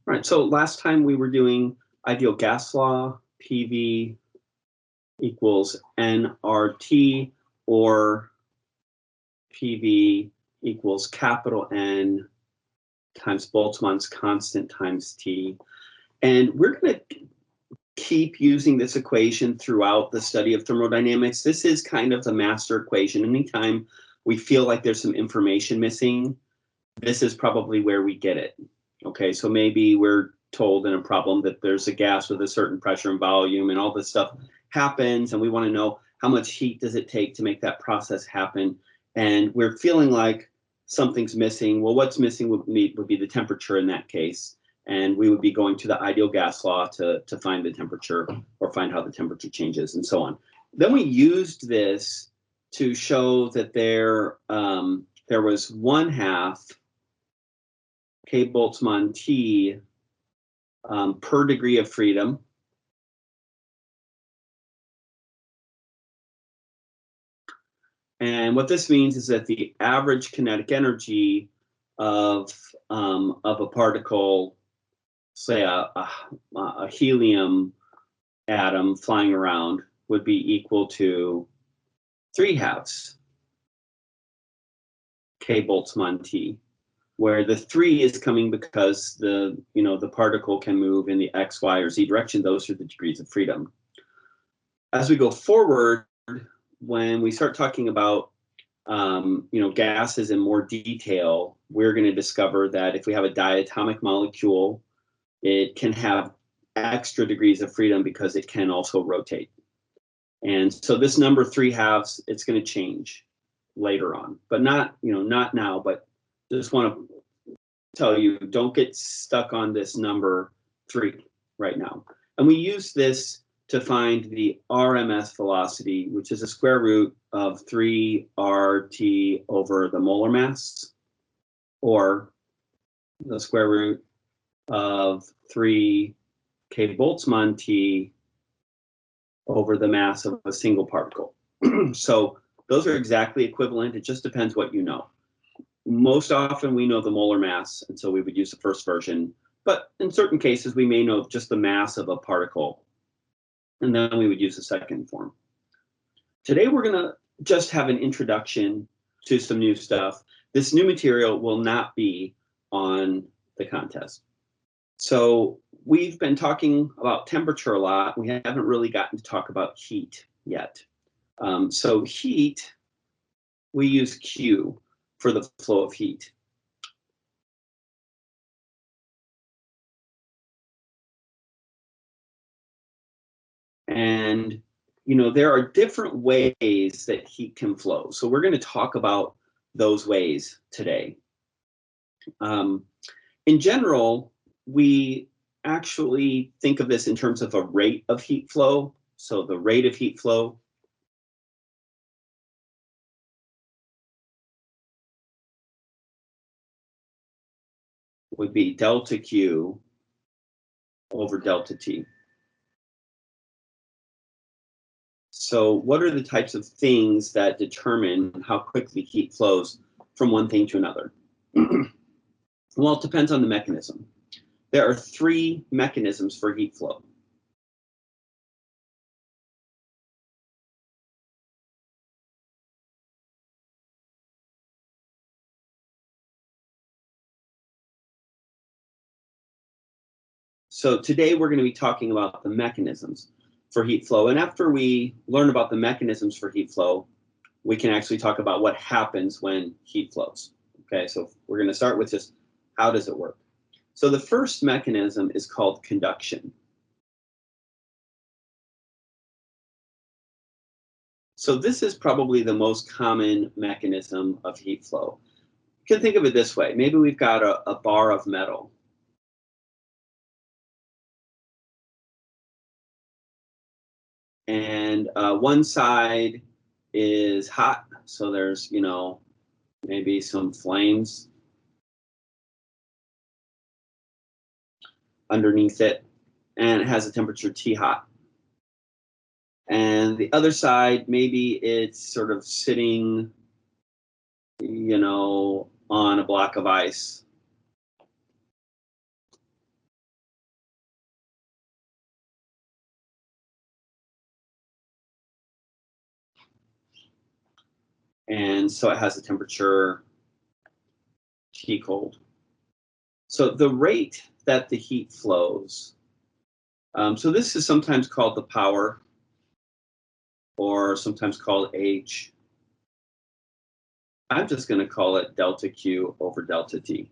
All right, so last time we were doing ideal gas law, PV equals nRT, or PV equals capital N times Boltzmann's constant times T. And we're going to keep using this equation throughout the study of thermodynamics. This is kind of the master equation. Anytime we feel like there's some information missing, this is probably where we get it. Okay, so maybe we're told in a problem that there's a gas with a certain pressure and volume and all this stuff happens, and we want to know how much heat does it take to make that process happen, and we're feeling like something's missing. Well, what's missing would be the temperature in that case, and we would be going to the ideal gas law to find the temperature or find how the temperature changes and so on. Then we used this to show that there was 1/2 K Boltzmann T per degree of freedom. And what this means is that the average kinetic energy of a particle, say a helium atom flying around, would be equal to 3/2 K Boltzmann T, where the 3 is coming because the particle can move in the X, Y, or Z direction. Those are the degrees of freedom. As we go forward, when we start talking about gases in more detail, we're going to discover that if we have a diatomic molecule, it can have extra degrees of freedom because it can also rotate. And so this number 3/2, it's going to change later on, but not now, but just want to tell you, don't get stuck on this number 3 right now. And we use this to find the RMS velocity, which is the square root of 3RT over the molar mass, or the square root of 3 K Boltzmann T over the mass of a single particle. So those are exactly equivalent. It just depends what you know. Most often we know the molar mass, and so we would use the first version. But in certain cases, we may know just the mass of a particle, and then we would use the second form. Today, we're going to just have an introduction to some new stuff. This new material will not be on the contest. So we've been talking about temperature a lot. We haven't really gotten to talk about heat yet. So heat, we use Q for the flow of heat. And there are different ways that heat can flow. So we're going to talk about those ways today. In general, we actually think of this in terms of a rate of heat flow. So the rate of heat flow would be delta Q over delta T. So what are the types of things that determine how quickly heat flows from one thing to another? Well, it depends on the mechanism. There are 3 mechanisms for heat flow. So today we're going to be talking about the mechanisms for heat flow. And after we learn about the mechanisms for heat flow, we can actually talk about what happens when heat flows. Okay, so we're going to start with just how does it work? So the first mechanism is called conduction. So this is probably the most common mechanism of heat flow. You can think of it this way. Maybe we've got a bar of metal. And one side is hot, so there's, maybe some flames underneath it, and it has a temperature T hot. And the other side, maybe it's sort of sitting, on a block of ice. And so it has a temperature T cold. So the rate that the heat flows, so this is sometimes called the power, or sometimes called H. I'm just going to call it delta Q over delta T,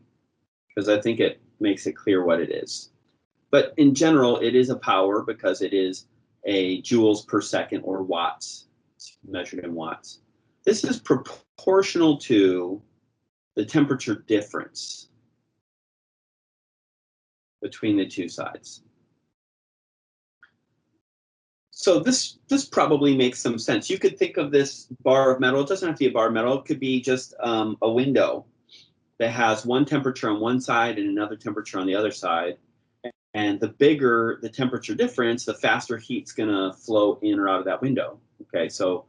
because I think it makes it clear what it is. But in general, it is a power because it is a joules per second, or watts. It's measured in watts. This is proportional to the temperature difference between the two sides. So this probably makes some sense. You could think of this bar of metal. It doesn't have to be a bar of metal. It could be just a window that has one temperature on one side and another temperature on the other side. And the bigger the temperature difference, the faster heat's going to flow in or out of that window. Okay, so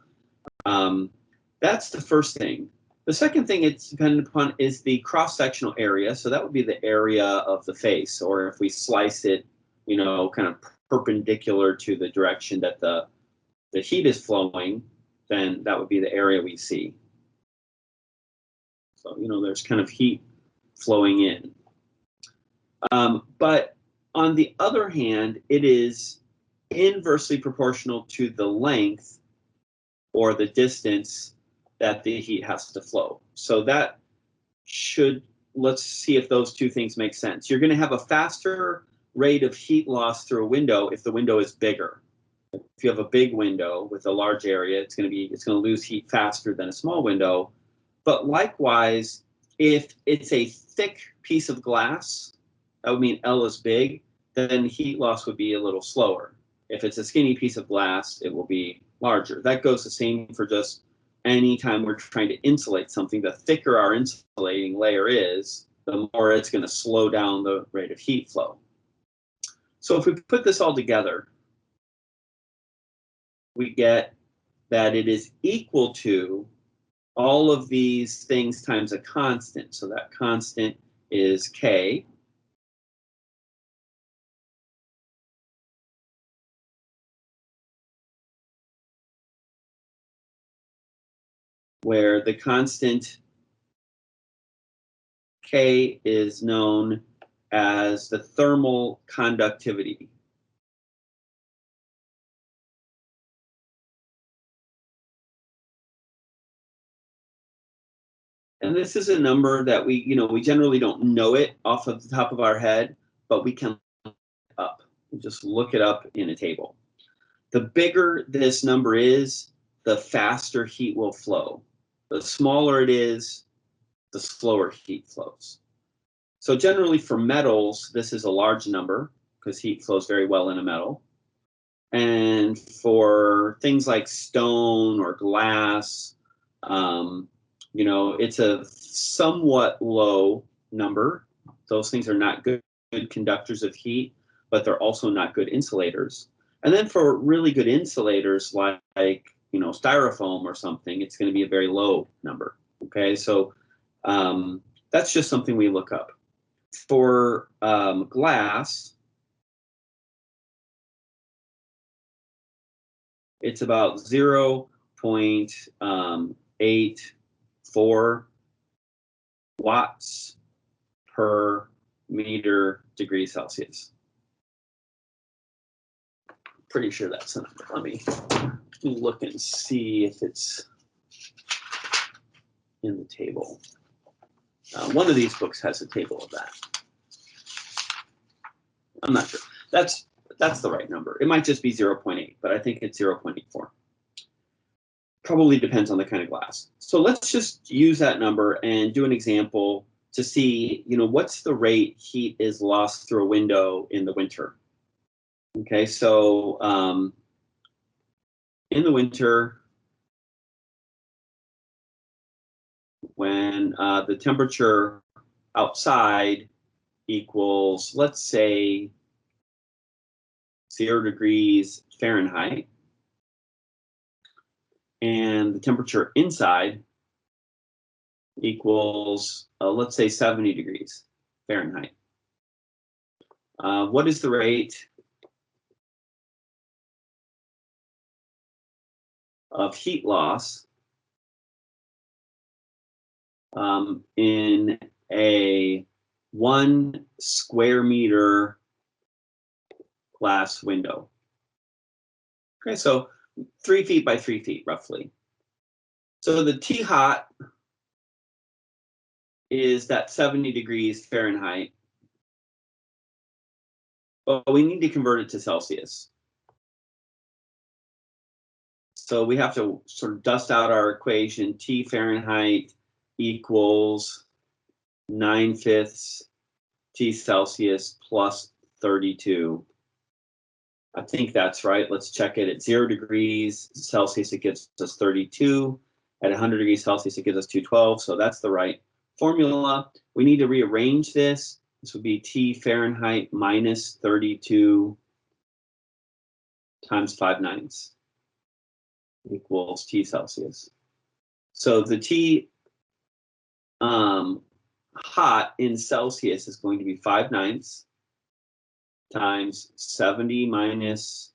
that's the first thing. The second thing it's dependent upon is the cross-sectional area. So that would be the area of the face, or if we slice it, you know, kind of perpendicular to the direction that the heat is flowing, then that would be the area we see. So, you know, there's kind of heat flowing in. But on the other hand, it is inversely proportional to the length or the distance that the heat has to flow. So that should, let's see if those two things make sense. You're going to have a faster rate of heat loss through a window if the window is bigger. If you have a big window with a large area, it's going to lose heat faster than a small window. But likewise, if it's a thick piece of glass, that would mean L is big, then heat loss would be a little slower. If it's a skinny piece of glass, it will be larger. That goes the same for just any time we're trying to insulate something. The thicker our insulating layer is, the more it's going to slow down the rate of heat flow. So if we put this all together, we get that it is equal to all of these things times a constant. So that constant is K. Where the constant K is known as the thermal conductivity. And this is a number that we generally don't know it off of the top of our head, but we can look it up. Just look it up in a table. The bigger this number is, the faster heat will flow. The smaller it is, the slower heat flows. So generally for metals, this is a large number because heat flows very well in a metal. And for things like stone or glass, it's a somewhat low number. Those things are not good conductors of heat, but they're also not good insulators. And then for really good insulators like styrofoam or something, it's going to be a very low number. Okay, so that's just something we look up. For glass, it's about 0.84 watts per meter degree Celsius. Pretty sure that's the number. Let me look and see if it's in the table. One of these books has a table of that. I'm not sure. That's the right number. It might just be 0.8, but I think it's 0.84. Probably depends on the kind of glass. So let's just use that number and do an example to see, what's the rate heat is lost through a window in the winter. Okay, so in the winter, when the temperature outside equals, let's say, 0 degrees Fahrenheit, and the temperature inside equals, let's say, 70 degrees Fahrenheit. What is the rate of heat loss in a 1 square meter glass window. Okay, so 3 feet by 3 feet roughly. So the T hot is that 70 degrees Fahrenheit, but we need to convert it to Celsius. So we have to sort of dust out our equation. T Fahrenheit equals 9/5 T Celsius plus 32. I think that's right. Let's check it. At 0 degrees Celsius, it gives us 32. At 100 degrees Celsius, it gives us 212. So that's the right formula. We need to rearrange this. This would be T Fahrenheit minus 32 times 5/9 equals T Celsius. So the T hot in Celsius is going to be 5/9 times 70 minus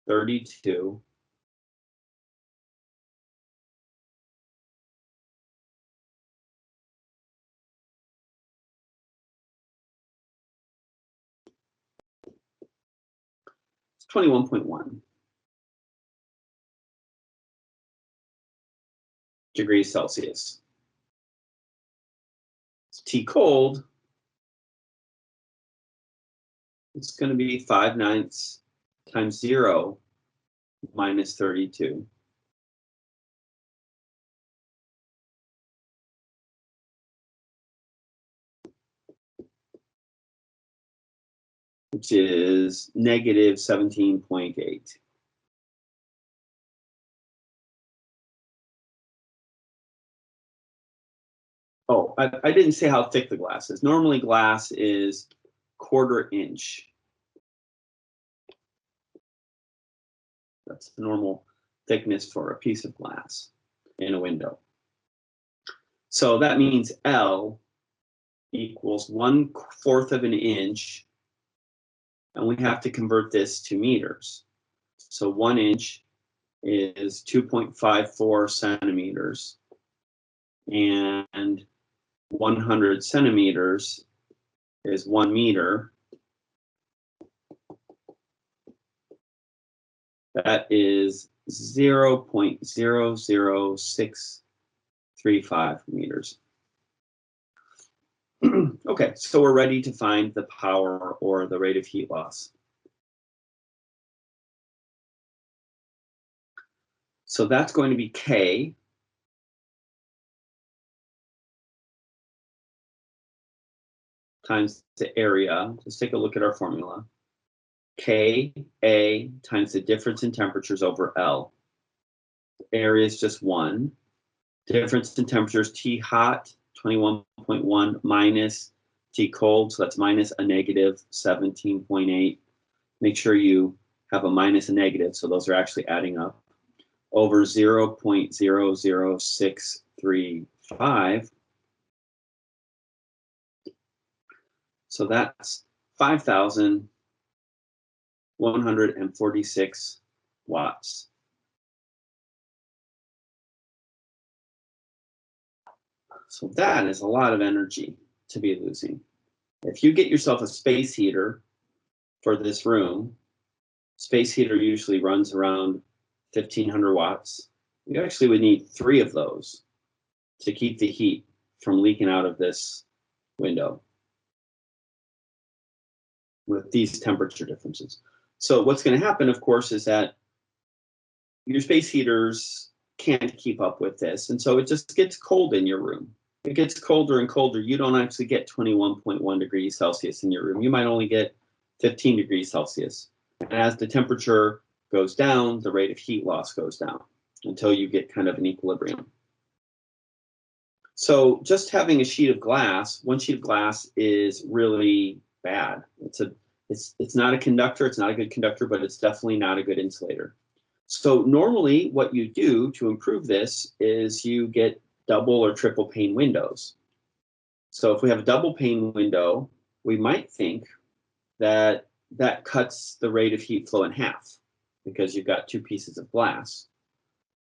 32. It's 21.1 degrees Celsius. T cold, it's going to be 5/9 times 0 minus 32. Which is negative 17.8. Oh, I didn't say how thick the glass is. Normally glass is 1/4 inch. That's the normal thickness for a piece of glass in a window. So that means L equals 1/4 of an inch, and we have to convert this to meters. So 1 inch is 2.54 centimeters, and 100 centimeters is 1 meter. That is 0.00635 meters. Okay, so we're ready to find the power or the rate of heat loss. So that's going to be K times the area. Let's take a look at our formula. Ka times the difference in temperatures over L. Area is just 1. Difference in temperatures, T hot, 21.1 minus T cold, so that's minus a negative 17.8. Make sure you have a minus a negative, so those are actually adding up, over 0.00635. So that's 5,146 watts. So that is a lot of energy to be losing. If you get yourself a space heater for this room, space heater usually runs around 1,500 watts. You actually would need 3 of those to keep the heat from leaking out of this window with these temperature differences. So what's going to happen, of course, is that your space heaters can't keep up with this, and so it just gets cold in your room. It gets colder and colder. You don't actually get 21.1 degrees Celsius in your room. You might only get 15 degrees Celsius. And as the temperature goes down, the rate of heat loss goes down until you get kind of an equilibrium. So just having a sheet of glass, one sheet of glass is really bad. It's not a conductor, it's not a good conductor, but it's definitely not a good insulator. So normally what you do to improve this is you get double or triple pane windows. So if we have a double pane window, we might think that that cuts the rate of heat flow in half because you've got 2 pieces of glass.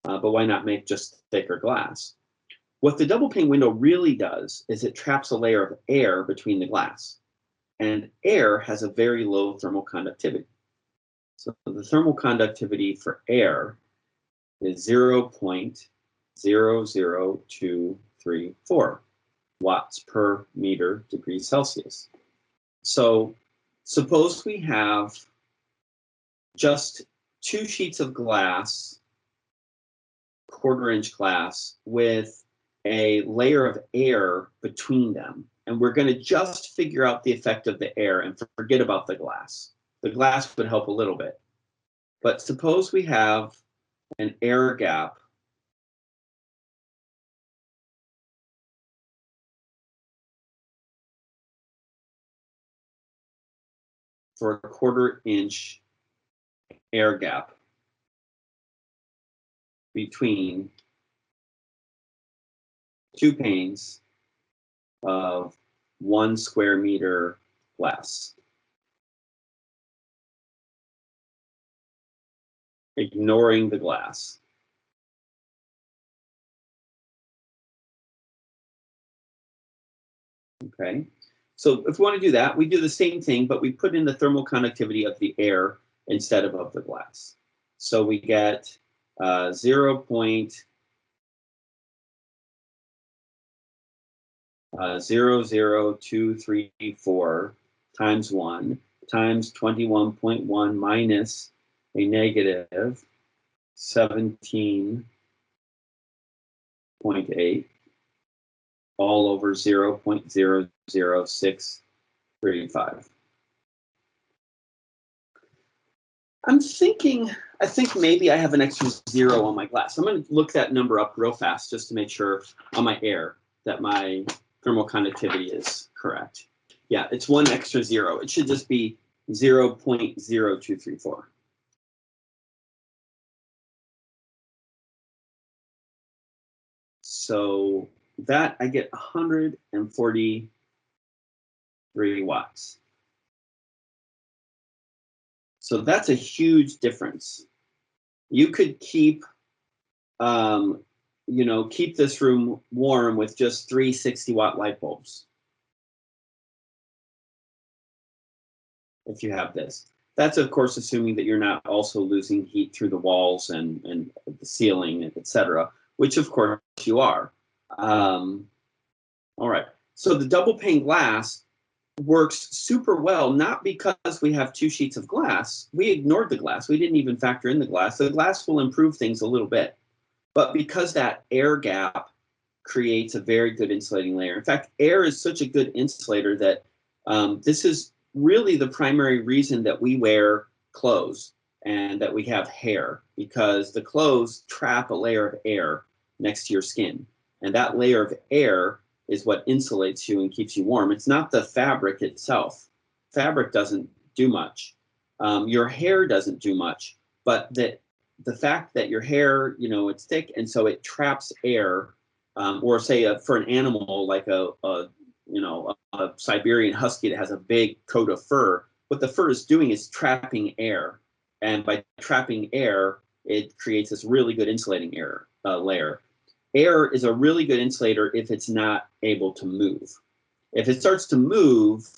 But why not make just thicker glass? What the double pane window really does is it traps a layer of air between the glass. And air has a very low thermal conductivity. So the thermal conductivity for air is 0.00234 watts per meter degree Celsius. So suppose we have just 2 sheets of glass, 1/4-inch glass, with a layer of air between them. And we're going to just figure out the effect of the air and forget about the glass. The glass would help a little bit. But suppose we have an air gap for a 1/4-inch air gap between 2 panes of 1 square meter glass. Ignoring the glass. Okay, so if we want to do that, we do the same thing, but we put in the thermal conductivity of the air instead of the glass. So we get 0.00234 times 1 times 21.1 minus a negative 17.8 all over 0.00635. I think maybe I have an extra 0 on my glass. I'm going to look that number up real fast just to make sure on my air that my thermal conductivity is correct. Yeah, it's 1 extra 0. It should just be 0.0234. So that I get 143 watts. So that's a huge difference. You could keep, keep this room warm with just 3 60-watt light bulbs. If you have this. That's, of course, assuming that you're not also losing heat through the walls and the ceiling, etc., which, of course, you are. All right. So the double pane glass works super well, not because we have 2 sheets of glass. We ignored the glass. We didn't even factor in the glass. The glass will improve things a little bit. But because that air gap creates a very good insulating layer. In fact, air is such a good insulator that this is really the primary reason that we wear clothes and that we have hair, because the clothes trap a layer of air next to your skin. And that layer of air is what insulates you and keeps you warm. It's not the fabric itself. Fabric doesn't do much. Your hair doesn't do much, but the fact that your hair, it's thick and so it traps air, or say for an animal like a Siberian husky that has a big coat of fur, what the fur is doing is trapping air. And by trapping air, it creates this really good insulating layer. Air is a really good insulator if it's not able to move. If it starts to move,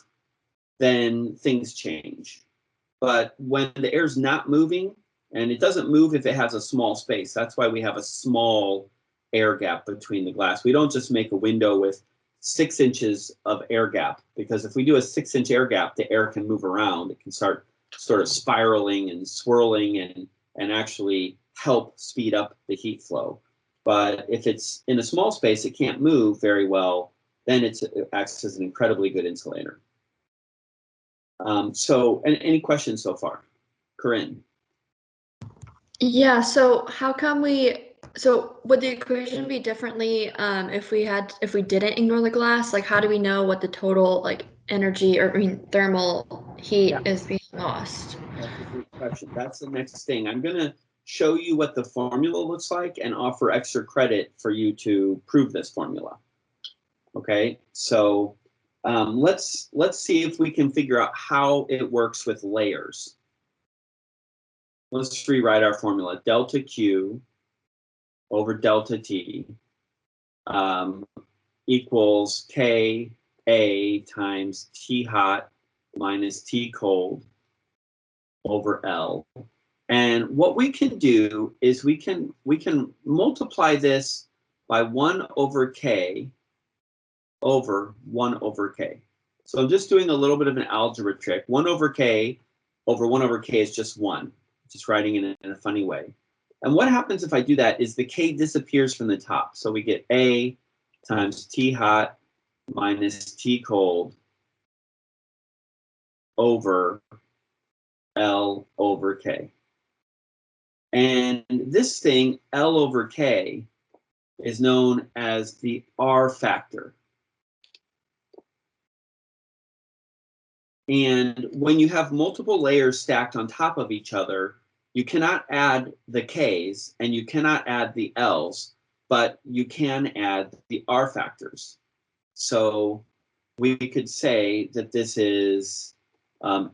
then things change. But when the air's not moving, and it doesn't move if it has a small space, that's why we have a small air gap between the glass. We don't just make a window with 6 inches of air gap, because if we do a 6-inch air gap, the air can move around. It can start sort of spiraling and swirling and actually help speed up the heat flow. But if it's in a small space, it can't move very well, then it acts as an incredibly good insulator. So any questions so far? Corinne? Yeah, so how come so would the equation be differently if we didn't ignore the glass? Like, how do we know what the total energy, or thermal heat is being lost? That's a great question. That's the next thing. I'm going to show you what the formula looks like and offer extra credit for you to prove this formula. Okay, so let's see if we can figure out how it works with layers. Let's rewrite our formula. Delta Q over delta T equals Ka times T hot minus T cold over L. And what we can do is we can multiply this by 1 over K over 1 over K. So I'm just doing a little bit of an algebra trick. 1 over K over 1 over K is just 1, just writing it in a funny way. And what happens if I do that is the K disappears from the top. So we get A times T hot minus T cold over L over K. And this thing, L over K, is known as the R factor. And when you have multiple layers stacked on top of each other, you cannot add the Ks and you cannot add the Ls, but you can add the R factors. So we could say that this is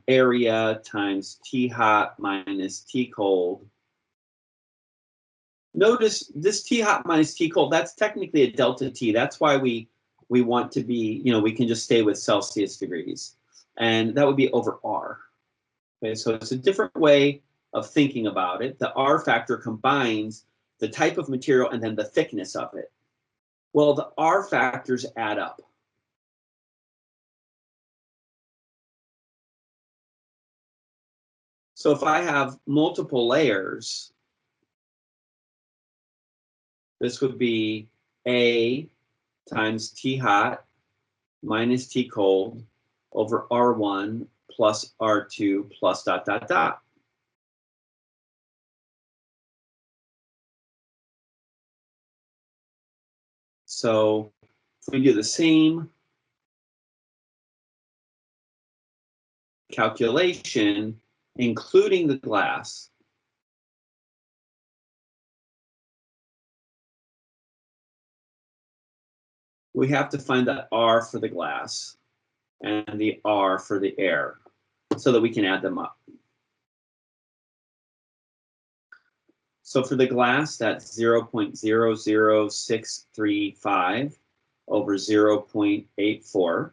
area times T hot minus T cold. Notice this T hot minus T cold, that's technically a delta T. That's why we want to be, we can just stay with Celsius degrees. And that would be over R. Okay, so it's a different way of thinking about it. The R factor combines the type of material and then the thickness of it. Well, the R factors add up. So if I have multiple layers, this would be A times T hot minus T cold over R1 plus R2 plus dot, dot, dot. So if we do the same calculation, including the glass, we have to find the R for the glass and the R for the air so that we can add them up. So for the glass, that's 0.00635 over 0.84.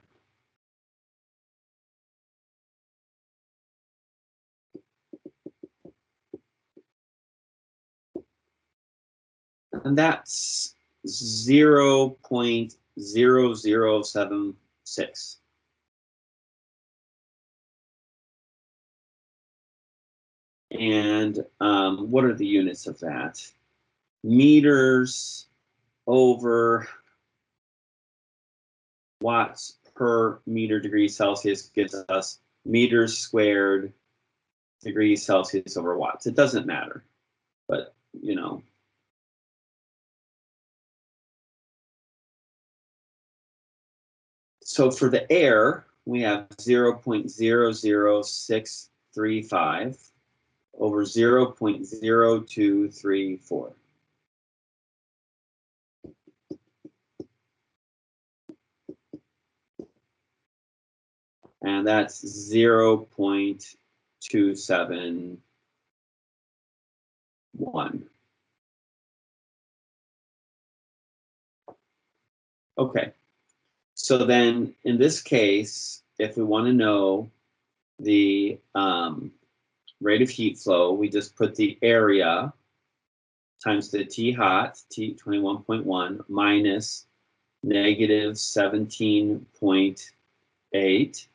And that's 0.0076. And what are the units of that? Meters over watts per meter degree Celsius gives us meters squared degrees Celsius over watts. It doesn't matter, but So for the air, we have 0.00635 over 0.0234. And that's 0.271. Okay, so then in this case, if we want to know the rate of heat flow, we just put the area times the T hot, T 21.1, minus negative 17.8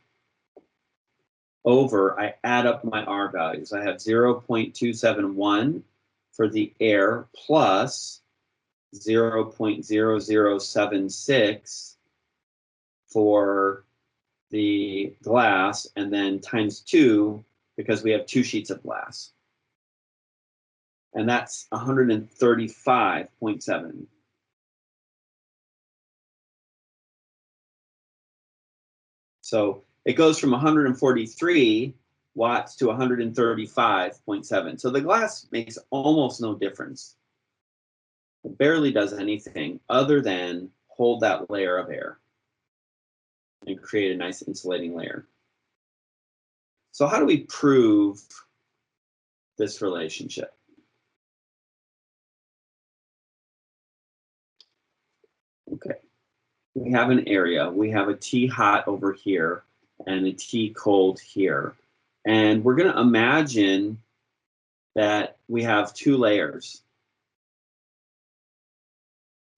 over, I add up my R values. I have 0.271 for the air plus 0.0076 for the glass, and then times 2 because we have 2 sheets of glass. And that's 135.7. So it goes from 143 watts to 135.7. So the glass makes almost no difference. It barely does anything other than hold that layer of air and create a nice insulating layer. So how do we prove this relationship? we have an area. We have a T hot over here and a T cold here. And we're going to imagine that we have two layers,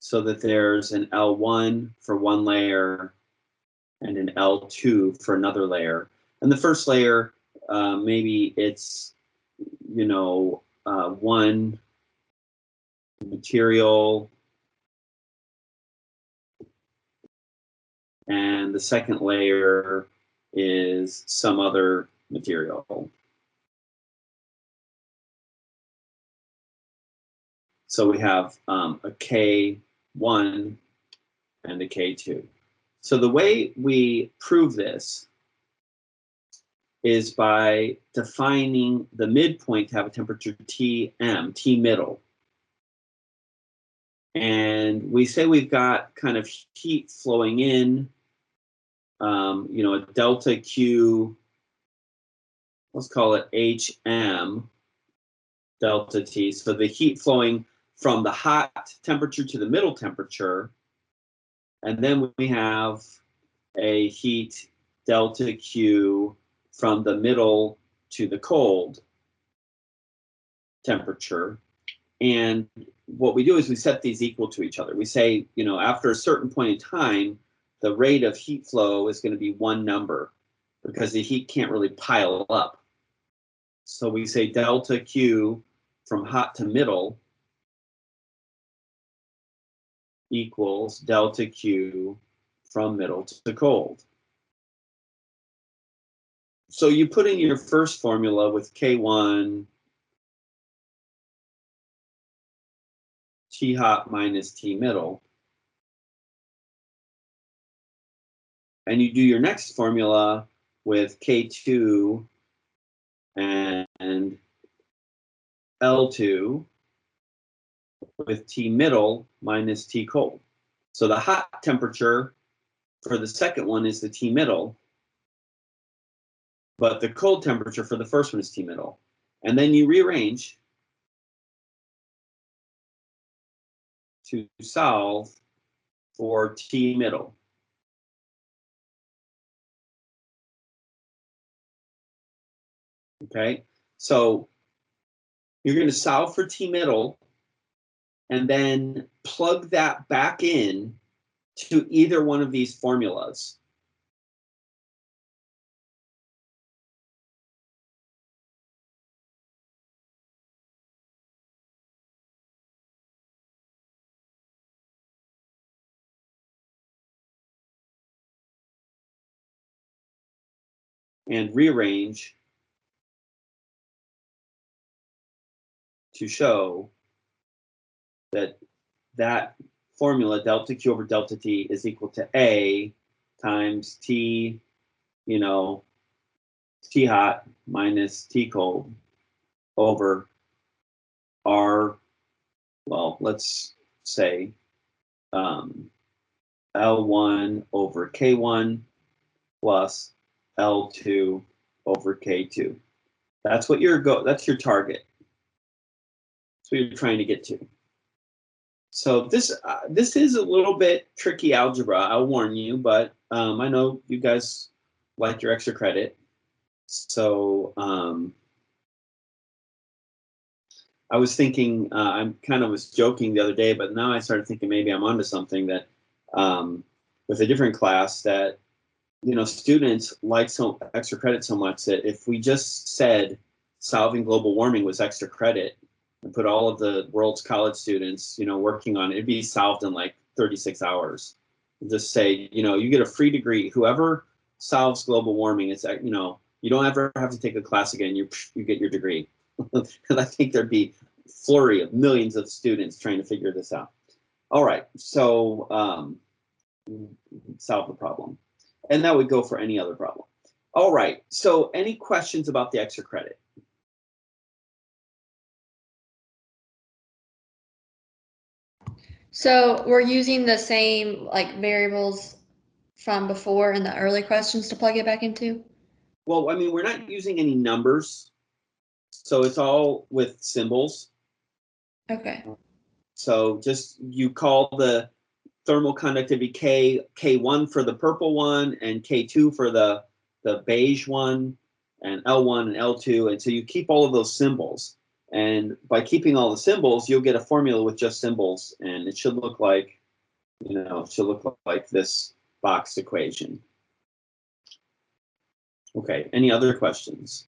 so that there's an L1 for one layer and an L2 for another layer. And the first layer, maybe it's, one material, and the second layer is some other material. So we have a K1 and a K2. So the way we prove this is by defining the midpoint to have a temperature Tm, T middle. And we say we've got kind of heat flowing in, a delta Q, let's call it HM, delta T. So the heat flowing from the hot temperature to the middle temperature. And then we have a heat delta Q from the middle to the cold temperature. And what we do is we set these equal to each other. We say, after a certain point in time, the rate of heat flow is going to be one number because the heat can't really pile up. So we say delta Q from hot to middle equals delta Q from middle to cold. So you put in your first formula with K1 T hot minus T middle. And you do your next formula with K2 and L2 with T middle minus T cold. So the hot temperature for the second one is the T middle, but the cold temperature for the first one is T middle. And then you rearrange to solve for T middle. Okay, so you're going to solve for T middle and then plug that back in to either one of these formulas. And rearrange to show that that formula, delta Q over delta T, is equal to A times T, T hot minus T cold over R, well, let's say L1 over K1 plus L2 over K2. That's what that's your target. That's what you're trying to get to. So this is a little bit tricky algebra, I'll warn you, but I know you guys like your extra credit. So I was thinking, I kind of was joking the other day, but now I started thinking maybe I'm onto something that with a different class that, students like extra credit so much that if we just said solving global warming was extra credit, and put all of the world's college students, working on it, it'd be solved in like 36 hours. Just say, you get a free degree. Whoever solves global warming, it's, you don't ever have to take a class again. You get your degree. And I think there'd be a flurry of millions of students trying to figure this out. All right, so solve the problem. And that would go for any other problem. All right, so any questions about the extra credit? So we're using the same variables from before in the early questions to plug it back into? Well, I mean, we're not using any numbers, so it's all with symbols. Okay. So just you call the thermal conductivity K1 for the purple one, and K2 for the beige one, and L1 and L2. And so you keep all of those symbols. And by keeping all the symbols, you'll get a formula with just symbols, and it should look like, it should look like this boxed equation. Okay, any other questions?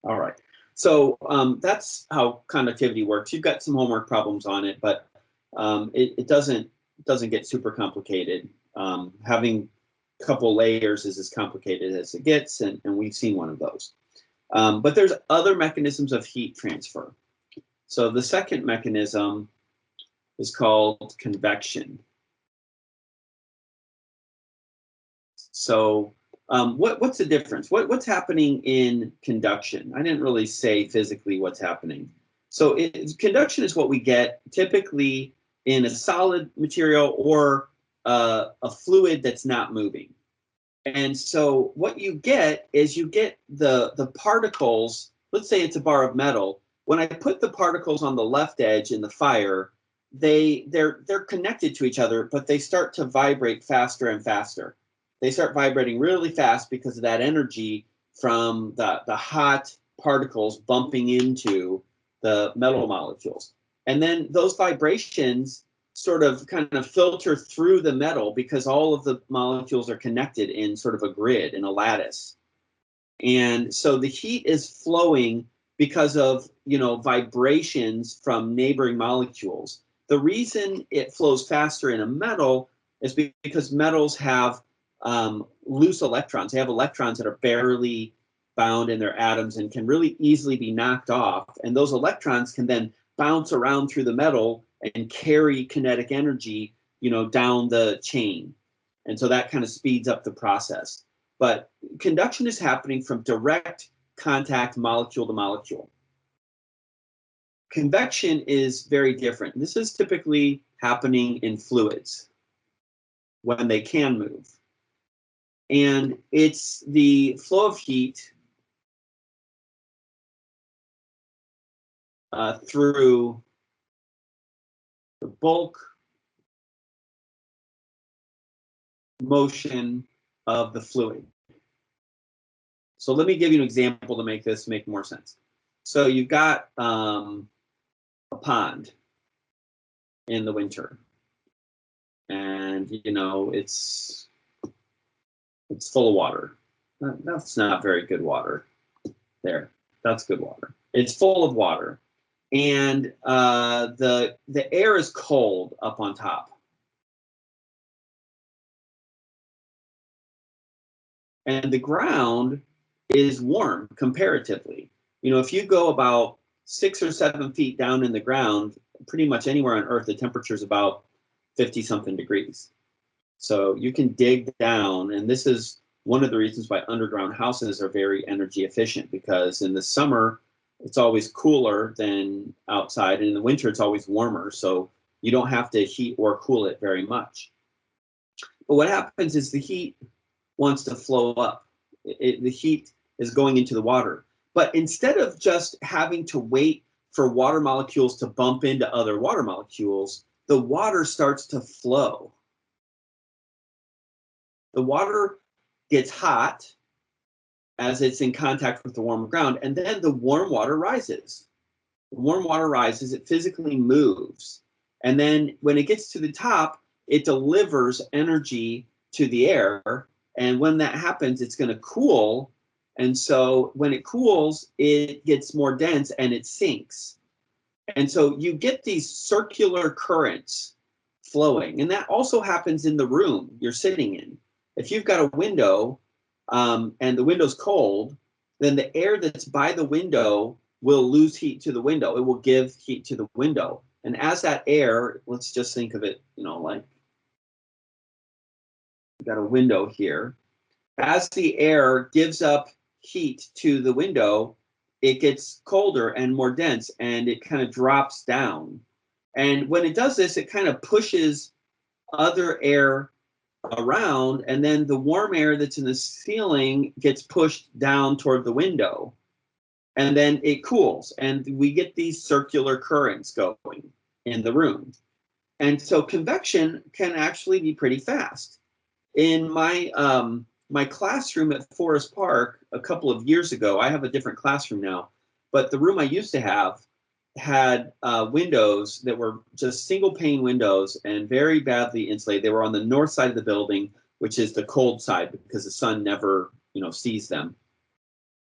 All right, so that's how conductivity works. You've got some homework problems on it, but it doesn't get super complicated. Having a couple layers is as complicated as it gets, and we've seen one of those. But there's other mechanisms of heat transfer. So the second mechanism is called convection. So what's the difference? What's happening in conduction? I didn't really say physically what's happening. So conduction is what we get typically in a solid material or a fluid that's not moving. And so what you get is you get the particles. Let's say it's a bar of metal. When I put the particles on the left edge in the fire, they're connected to each other, but they start to vibrate faster and faster. They start vibrating really fast because of that energy from the hot particles bumping into the metal molecules. And then those vibrations sort of kind of filter through the metal because all of the molecules are connected in sort of a grid, in a lattice. And so the heat is flowing because of, vibrations from neighboring molecules. The reason it flows faster in a metal is because metals have loose electrons. They have electrons that are barely bound in their atoms and can really easily be knocked off. And those electrons can then bounce around through the metal and carry kinetic energy, down the chain. And so that kind of speeds up the process. But conduction is happening from direct contact molecule to molecule. Convection is very different. This is typically happening in fluids when they can move. And it's the flow of heat through the bulk motion of the fluid. So let me give you an example to make this make more sense. So you've got a pond in the winter, and it's full of water. That's not very good water. There, that's good water. It's full of water, and the air is cold up on top. And the ground is warm comparatively. If you go about 6 or 7 feet down in the ground, pretty much anywhere on Earth, the temperature is about 50-something degrees. So you can dig down, and this is one of the reasons why underground houses are very energy efficient, because in the summer, it's always cooler than outside, and in the winter, it's always warmer. So you don't have to heat or cool it very much. But what happens is the heat wants to flow up. The heat is going into the water. But instead of just having to wait for water molecules to bump into other water molecules, the water starts to flow. The water gets hot as it's in contact with the warm ground, and then the warm water rises. The warm water rises, it physically moves. And then when it gets to the top, it delivers energy to the air. And when that happens, it's going to cool. And so when it cools, it gets more dense and it sinks. And so you get these circular currents flowing. And that also happens in the room you're sitting in. If you've got a window and the window's cold, then the air that's by the window will lose heat to the window. It will give heat to the window. And as that air, let's just think of it, like we've got a window here. As the air gives up heat to the window, it gets colder and more dense, and it kind of drops down. And when it does this, it kind of pushes other air around, and then the warm air that's in the ceiling gets pushed down toward the window. and then it cools, and we get these circular currents going in the room. And so convection can actually be pretty fast. In my classroom at Forest Park a couple of years ago, I have a different classroom now, but the room I used to have had windows that were just single pane windows and very badly insulated. They were on the north side of the building, which is the cold side because the sun never, sees them.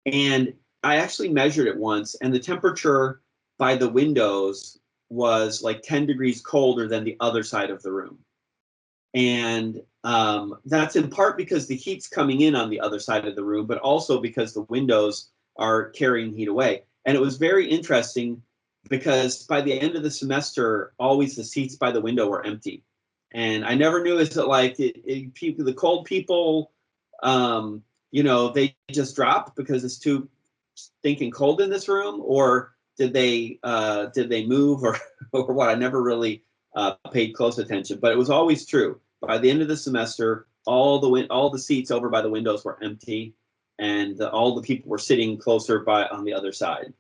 And I actually measured it once, and the temperature by the windows was like 10 degrees colder than the other side of the room. And that's in part because the heat's coming in on the other side of the room, but also because the windows are carrying heat away. And it was very interesting because by the end of the semester, always the seats by the window were empty. And I never knew, is it like people, the cold people, they just drop because it's too stinking cold in this room, or did they move, or or what? I never really paid close attention, but it was always true. By the end of the semester, all the seats over by the windows were empty, and all the people were sitting closer by on the other side.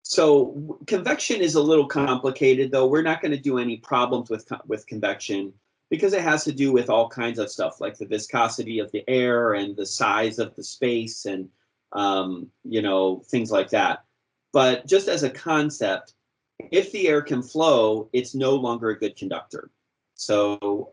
So convection is a little complicated, though. We're not going to do any problems with convection because it has to do with all kinds of stuff like the viscosity of the air and the size of the space and things like that. But just as a concept, if the air can flow, it's no longer a good conductor. So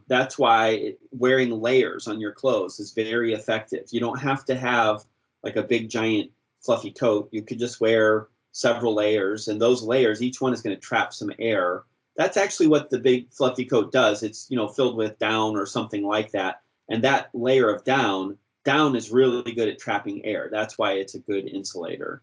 that's why wearing layers on your clothes is very effective. You don't have to have like a big giant fluffy coat. You could just wear several layers, and those layers, each one is going to trap some air. That's actually what the big fluffy coat does. It's filled with down or something like that, and that layer of down is really good at trapping air. That's why it's a good insulator.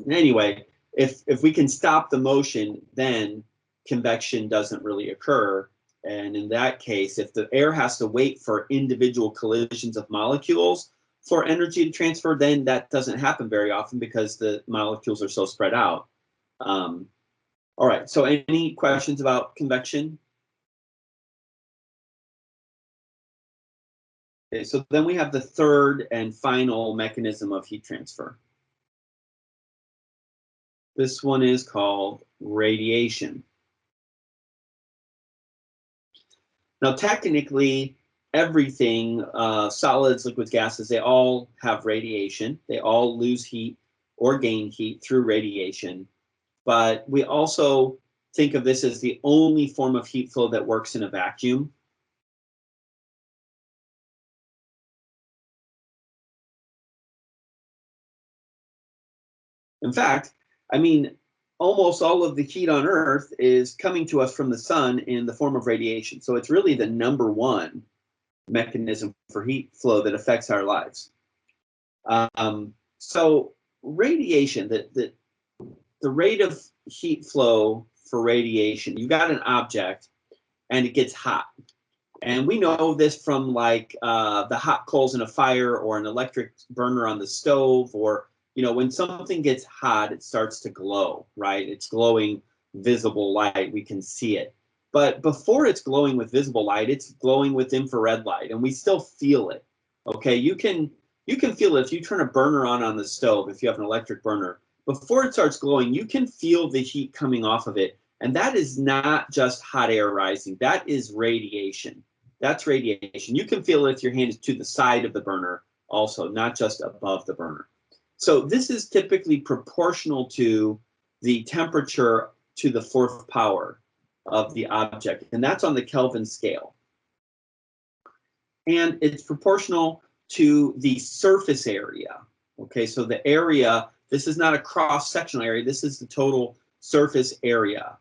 Anyway, if we can stop the motion, then convection doesn't really occur. And in that case, if the air has to wait for individual collisions of molecules for energy to transfer, then that doesn't happen very often because the molecules are so spread out. All right, so any questions about convection? Okay, so then we have the third and final mechanism of heat transfer. This one is called radiation. Now, technically, everything, solids, liquids, gases, they all have radiation. They all lose heat or gain heat through radiation. But we also think of this as the only form of heat flow that works in a vacuum. In fact, almost all of the heat on Earth is coming to us from the sun in the form of radiation. So it's really the number one mechanism for heat flow that affects our lives. So radiation, the rate of heat flow for radiation, you got an object and it gets hot. And we know this from like the hot coals in a fire or an electric burner on the stove, or when something gets hot, it starts to glow, right? It's glowing visible light. We can see it. But before it's glowing with visible light, it's glowing with infrared light, and we still feel it. Okay, you can feel it if you turn a burner on the stove, if you have an electric burner. Before it starts glowing, you can feel the heat coming off of it. And that is not just hot air rising. That is radiation. That's radiation. You can feel it if your hand is to the side of the burner also, not just above the burner. So this is typically proportional to the temperature to the fourth power of the object, and that's on the Kelvin scale. And it's proportional to the surface area. Okay, so the area, this is not a cross-sectional area, this is the total surface area.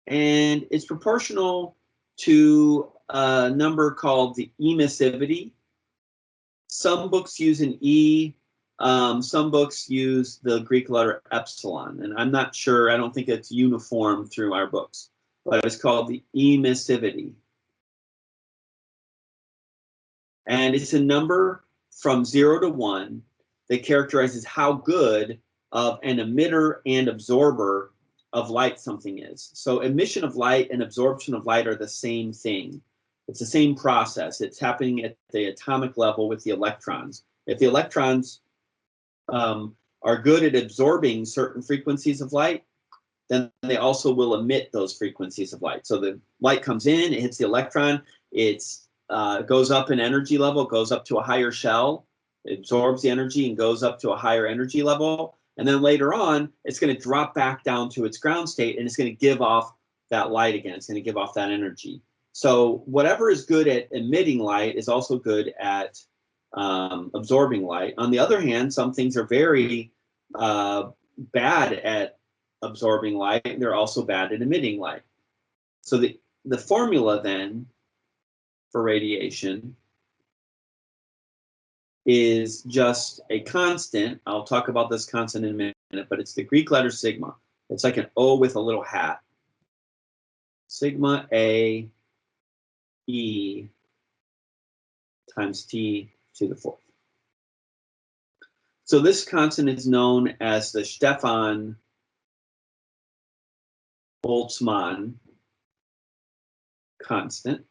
And it's proportional to a number called the emissivity. Some books use an E, some books use the Greek letter epsilon, and I'm not sure, I don't think it's uniform through our books, but it's called the emissivity. And it's a number from 0 to 1 that characterizes how good of an emitter and absorber of light something is. So emission of light and absorption of light are the same thing. It's the same process. It's happening at the atomic level with the electrons. If the electrons are good at absorbing certain frequencies of light, then they also will emit those frequencies of light. So the light comes in, it hits the electron, it goes up in energy level, goes up to a higher shell, it absorbs the energy and goes up to a higher energy level. And then later on, it's going to drop back down to its ground state, and it's going to give off that light again. It's going to give off that energy. So whatever is good at emitting light is also good at absorbing light. On the other hand, some things are very bad at absorbing light. They're also bad at emitting light. So the formula then for radiation is just a constant. I'll talk about this constant in a minute, but it's the Greek letter sigma. It's like an O with a little hat. Sigma A E times T to the fourth. So this constant is known as the Stefan Boltzmann constant.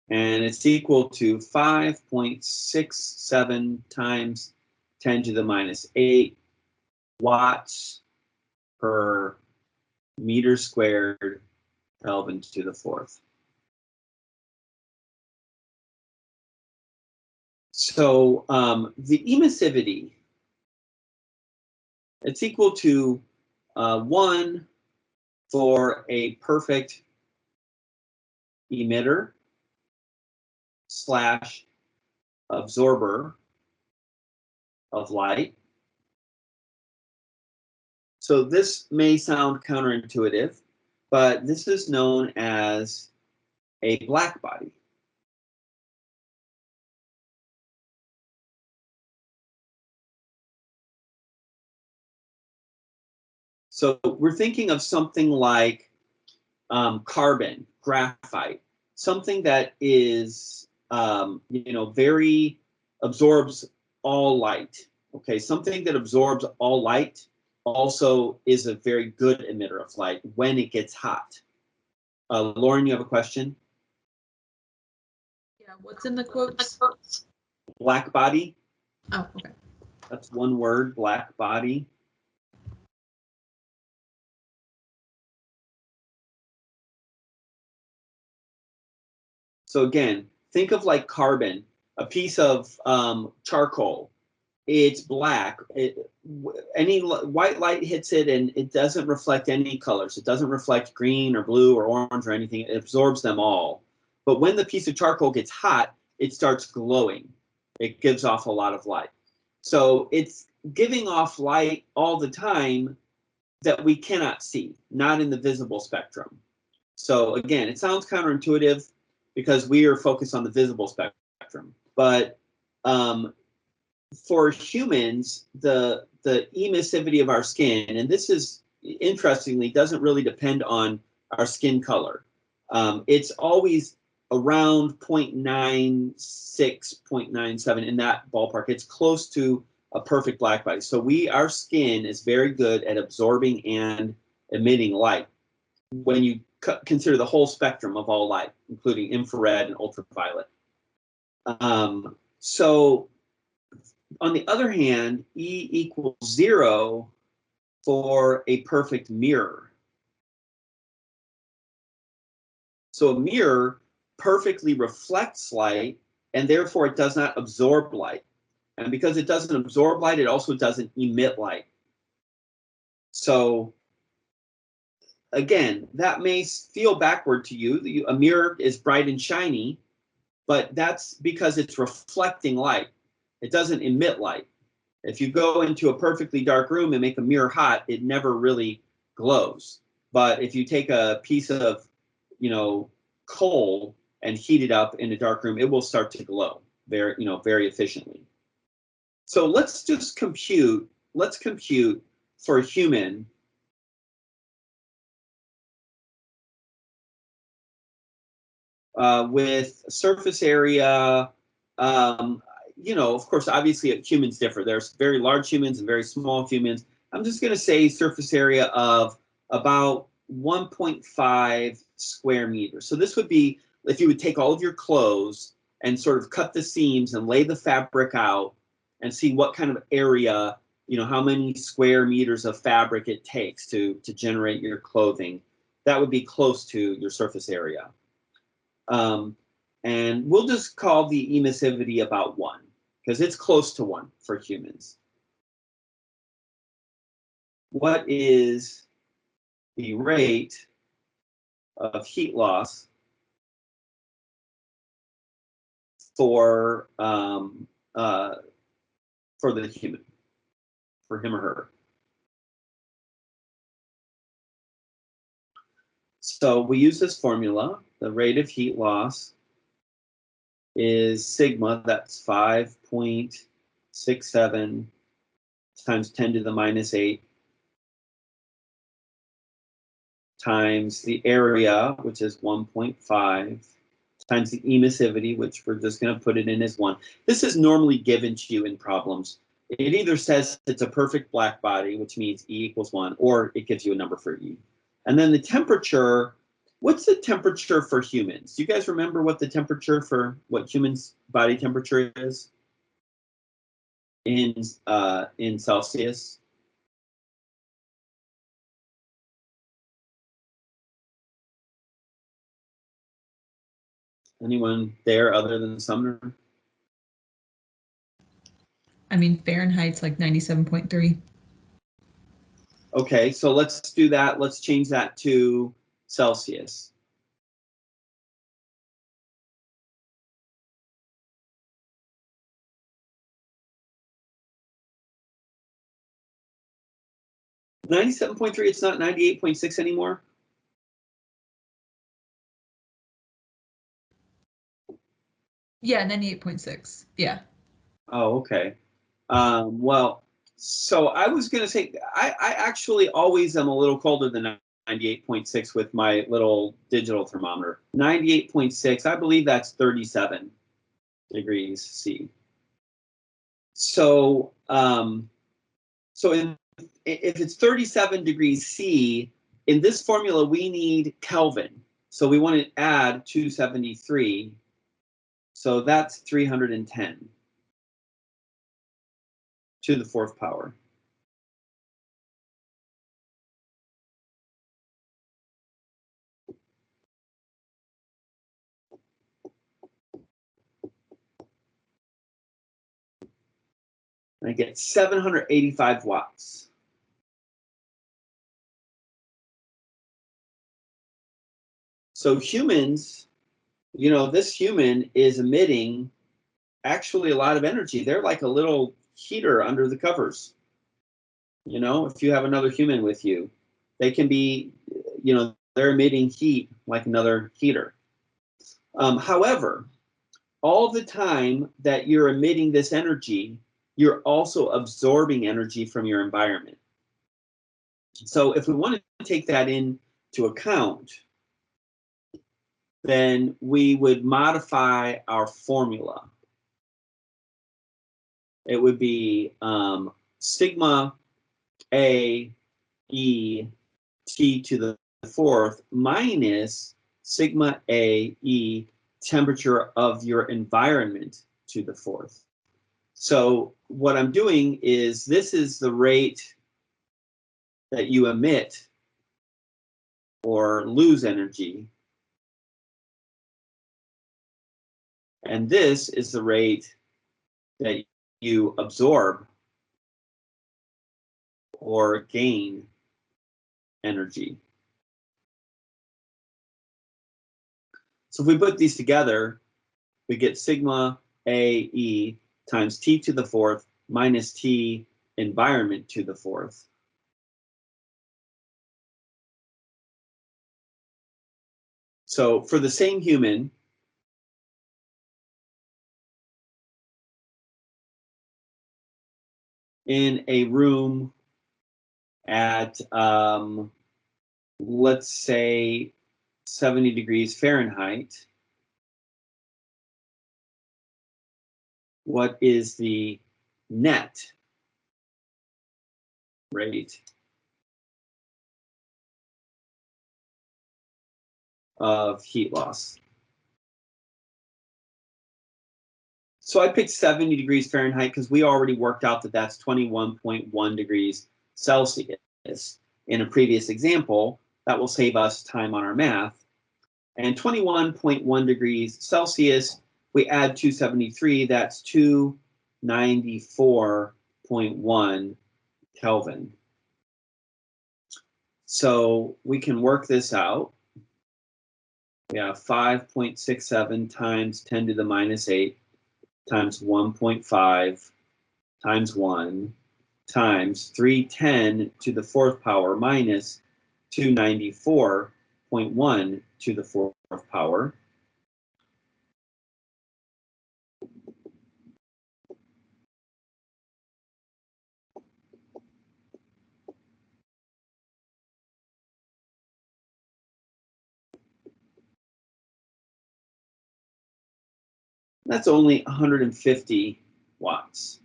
And it's equal to 5.67 times 10 to the minus 8 watts per meter squared Kelvin to the fourth. So the emissivity, it's equal to 1 for a perfect emitter slash absorber of light. So this may sound counterintuitive, but this is known as a black body. So we're thinking of something like carbon, graphite, something that is, very absorbs all light. Okay, something that absorbs all light also is a very good emitter of light when it gets hot. Lauren, you have a question? Yeah, what's in the quotes? Black body. Oh, okay. That's one word, black body. So again, think of like carbon, a piece of charcoal. It's black. Any white light hits it and it doesn't reflect any colors. It doesn't reflect green or blue or orange or anything. It absorbs them all. But when the piece of charcoal gets hot, it starts glowing. It gives off a lot of light. So it's giving off light all the time that we cannot see, not in the visible spectrum. So again, it sounds counterintuitive because we are focused on the visible spectrum. But for humans, the emissivity of our skin, and this is interestingly doesn't really depend on our skin color. It's always around 0.96, 0.97 in that ballpark. It's close to a perfect black body. So our skin is very good at absorbing and emitting light when you consider the whole spectrum of all light, including infrared and ultraviolet. So on the other hand, E equals 0 for a perfect mirror. So a mirror perfectly reflects light, and therefore it does not absorb light. And because it doesn't absorb light, it also doesn't emit light. So again, that may feel backward to you. A mirror is bright and shiny, but that's because it's reflecting light. It doesn't emit light. If you go into a perfectly dark room and make a mirror hot, it never really glows. But if you take a piece of, coal and heat it up in a dark room, it will start to glow very efficiently. So let's just compute. Let's compute for a human with surface area. Of course, obviously humans differ. There's very large humans and very small humans. I'm just going to say surface area of about 1.5 square meters. So this would be if you would take all of your clothes and sort of cut the seams and lay the fabric out and see what kind of area, you know, how many square meters of fabric it takes to generate your clothing. That would be close to your surface area. And we'll just call the emissivity about 1, because it's close to 1 for humans. What is the rate of heat loss for the human, for him or her? So we use this formula. The rate of heat loss is sigma, that's 5.67 times 10 to the minus 8 times the area, which is 1.5, times the emissivity, which we're just going to put it in as 1. This is normally given to you in problems. It either says it's a perfect black body, which means E equals 1, or it gives you a number for E. And then the temperature, what's the temperature for humans? Do you guys remember what the temperature for what humans' body temperature is in Celsius? Anyone there other than Sumner? I mean, Fahrenheit's like 97.3. Okay, so let's do that. Let's change that to Celsius. .3, it's not 98.6 anymore? Yeah, 98.6. Yeah. Oh, okay. Well, so I was going to say, I actually always am a little colder than 98.6 with my little digital thermometer. 98.6, I believe that's 37 degrees C. So, if it's 37 degrees C, in this formula, we need Kelvin. So we want to add 273. So that's 310 to the 4th power. I get 785 watts. So humans, you know, this human is emitting actually a lot of energy. They're like a little heater under the covers. You know, if you have another human with you, they can be, you know, they're emitting heat like another heater. However, all the time that you're emitting this energy, you're also absorbing energy from your environment. So if we want to take that into account, then we would modify our formula. It would be sigma A E T to the 4th minus sigma A E temperature of your environment to the 4th. So what I'm doing is this is the rate that you emit or lose energy. And this is the rate that you absorb or gain energy. So if we put these together, we get sigma AE times T to the 4th minus T environment to the 4th. So for the same human, in a room at, let's say, 70 degrees Fahrenheit, what is the net rate of heat loss. So I picked 70 degrees Fahrenheit because we already worked out that that's 21.1 degrees Celsius. In a previous example, that will save us time on our math. And 21.1 degrees Celsius, we add 273, that's 294.1 Kelvin. So we can work this out. We have 5.67 times 10 to the minus 8 times 1.5 times 1 times 310 to the fourth power minus 294.1 to the fourth power. That's only 150 watts.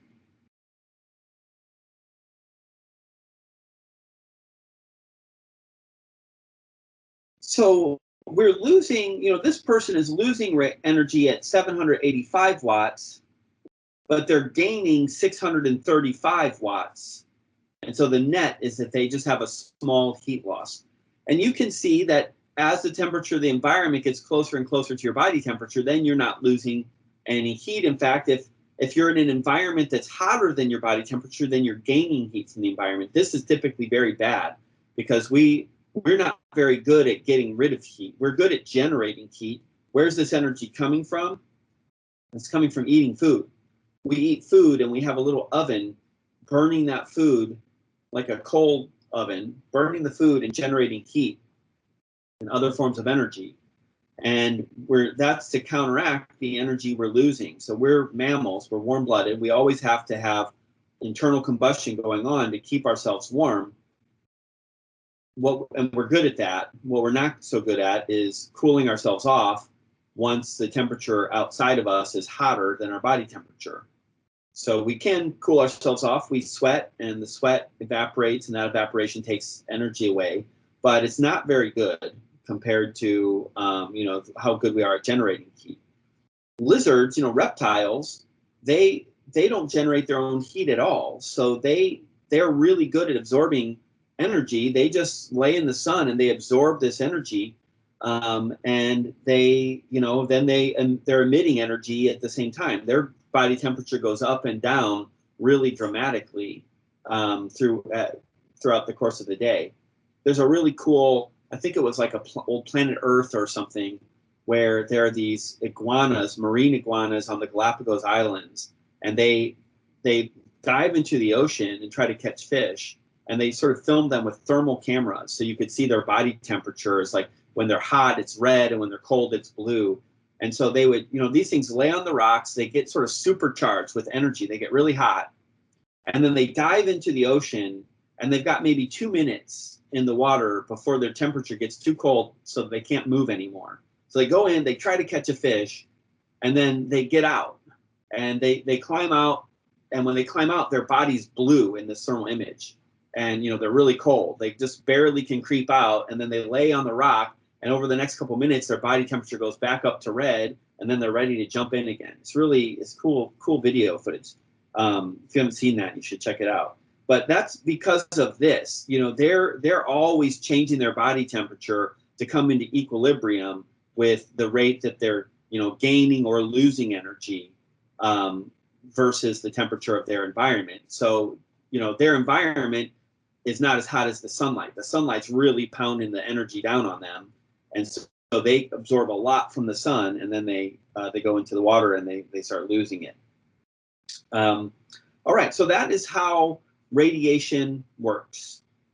So we're losing, this person is losing energy at 785 watts, but they're gaining 635 watts. And so the net is that they just have a small heat loss. And you can see that as the temperature of the environment gets closer and closer to your body temperature, then you're not losing any heat. In fact, if you're in an environment that's hotter than your body temperature, then you're gaining heat from the environment. This is typically very bad because we're not very good at getting rid of heat. We're good at generating heat. Where's this energy coming from? It's coming from eating food. We eat food and we have a little oven burning that food like a coal oven, burning the food and generating heat and other forms of energy. And that's to counteract the energy we're losing. So we're mammals, we're warm-blooded. We always have to have internal combustion going on to keep ourselves warm. And we're good at that. What we're not so good at is cooling ourselves off once the temperature outside of us is hotter than our body temperature. So we can cool ourselves off. We sweat and the sweat evaporates and that evaporation takes energy away, but it's not very good compared to, how good we are at generating heat. Lizards, reptiles, they don't generate their own heat at all. So they're really good at absorbing energy. They just lay in the sun and they absorb this energy. And they're emitting energy at the same time. Their body temperature goes up and down really dramatically throughout the course of the day. There's a really cool, I think it was like old Planet Earth or something, where there are these iguanas, marine iguanas on the Galapagos Islands, and they dive into the ocean and try to catch fish, and they sort of film them with thermal cameras, so you could see their body temperatures, like when they're hot, it's red, and when they're cold, it's blue. And so they would, these things lay on the rocks, they get sort of supercharged with energy, they get really hot, and then they dive into the ocean, and they've got maybe 2 minutes in the water before their temperature gets too cold so they can't move anymore. So they go in, they try to catch a fish, and then they get out, and they climb out, and when they climb out, their body's blue in this thermal image, and they're really cold. They just barely can creep out, and then they lay on the rock, and over the next couple minutes, their body temperature goes back up to red, and then they're ready to jump in again. It's cool video footage. If you haven't seen that, you should check it out. But that's because of this. They're always changing their body temperature to come into equilibrium with the rate that they're gaining or losing energy versus the temperature of their environment. So their environment is not as hot as the sunlight. The sunlight's really pounding the energy down on them, and so they absorb a lot from the sun, and then they go into the water and they start losing it. All right, so that is how radiation works.